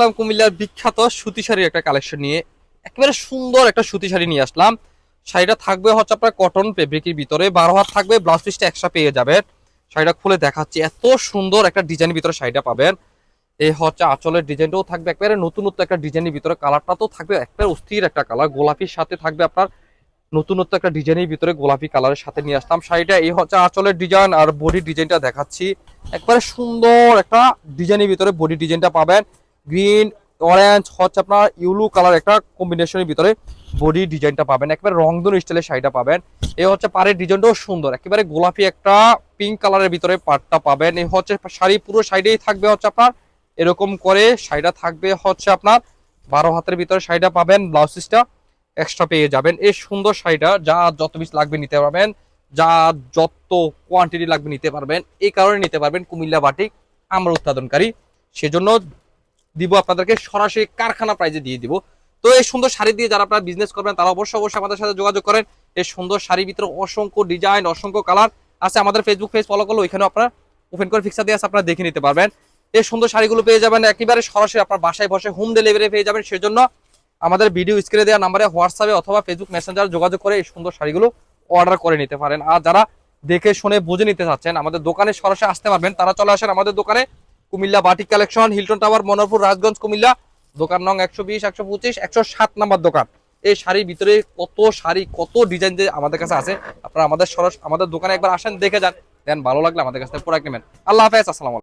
আসলাম কুমিল্লার বিখ্যাত সুতি শাড়ির একটা কালেকশন নিয়ে। একেবারে সুন্দর একটা সুতি শাড়ি নিয়ে আসলাম। শাড়িটা থাকবে হচ্ছে আপনার কটন ফেব্রিকের ভিতরে, 12 হাত থাকবে, ব্লাউজ পিসটা এক্সট্রা পেয়ে যাবেন। শাড়িটা খুলে দেখাচ্ছি, এত সুন্দর একটা ডিজাইনের ভিতরে শাড়িটা পাবেন। এই হচ্ছে আঁচলের ডিজাইনটাও থাকবে একেবারে নতুনত্ব একটা ডিজাইনের ভিতরে, কালারটা তো থাকবে একেবারে অস্থির একটা কালার, গোলাপির সাথে থাকবে আপনার নতুনত্ব একটা ডিজাইনের ভিতরে গোলাপি কালারের সাথে নিয়ে আসলাম শাড়িটা। এই হচ্ছে আঁচলের ডিজাইন আর বডি ডিজাইনটা দেখাচ্ছি। একবারে সুন্দর একটা ডিজাইনের ভিতরে বডি ডিজাইনটা পাবেন। গ্রিন অরেঞ্জ হচ্ছে আপনার ইউলু কালার একটা কম্বিনেশনের ভিতরে বডি ডিজাইনটা পাবেন, একেবারে রংধনু স্টাইলের শাড়িটা পাবেন। এই হচ্ছে পাড়ের ডিজাইনটাও সুন্দর, একেবারে গোলাপি একটা পিঙ্ক কালারের ভিতরে পাড়টা পাবেন। এই হচ্ছে শাড়ি, পুরো শাড়িটাই থাকবে হচ্ছে আপনার এরকম করে শাড়িটা থাকবে হচ্ছে আপনার 12 হাতের ভিতরে শাড়িটা পাবেন, ব্লাউজ পিসটা এক্সট্রা পেয়ে যাবেন। এই সুন্দর শাড়িটা যা যত পিস লাগবে নিতে পারবেন, যা যত কোয়ান্টিটি লাগবে নিতে পারবেন। এই কারণে নিতে পারবেন কুমিল্লা বাটিক আমরা উৎপাদনকারী, সেজন্য দিব আপনাদেরকে সরাসরি কারখানা প্রাইজে দিয়ে দিব। তো এই সুন্দর শাড়ি দিয়ে যারা আপনারা বিজনেস করবেন তারা অবশ্যই আমাদের সাথে যোগাযোগ করেন। এই সুন্দর শাড়ির ভিতরে অসংখ্য ডিজাইন, অসংখ্য কালার আছে। আমাদের ফেসবুক পেজ ফলো করলে ওইখানে আপনারা ওপেন করে ফিক্সার দিয়ে আছে, আপনারা দেখে নিতে পারবেন। এই সুন্দর শাড়িগুলো পেয়ে যাবেন একেবারে সরাসরি আপনার বাসায় বসে হোম ডেলিভারি পেয়ে যাবেন। সেজন্য আমাদের ভিডিও স্ক্রিনে দেওয়া নাম্বারে হোয়াটসঅ্যাপে অথবা ফেসবুক মেসেঞ্জার যোগাযোগ করে এই সুন্দর শাড়িগুলো অর্ডার করে নিতে পারেন। আর যারা দেখে শুনে বুঝে নিতে চাচ্ছেন আমাদের দোকানে সরাসরি আসতে পারবেন, তারা চলে আসেন আমাদের দোকানে। Comilla batik collection, Hilton tower, Monorpur, Rajganj, Comilla. দোকান নং 120, 125, 107 নাম্বার দোকান। এই শাড়ির ভিতরে কত শাড়ি, কত ডিজাইন যে আমাদের কাছে আছে, আপনারা আমাদের দোকানে একবার আসেন, দেখে যান, দেন ভালো লাগলে আমাদের কাছে প্রোডাক্ট নেবেন। আল্লাহ হাফেজ, আসসালামু আলাইকুম।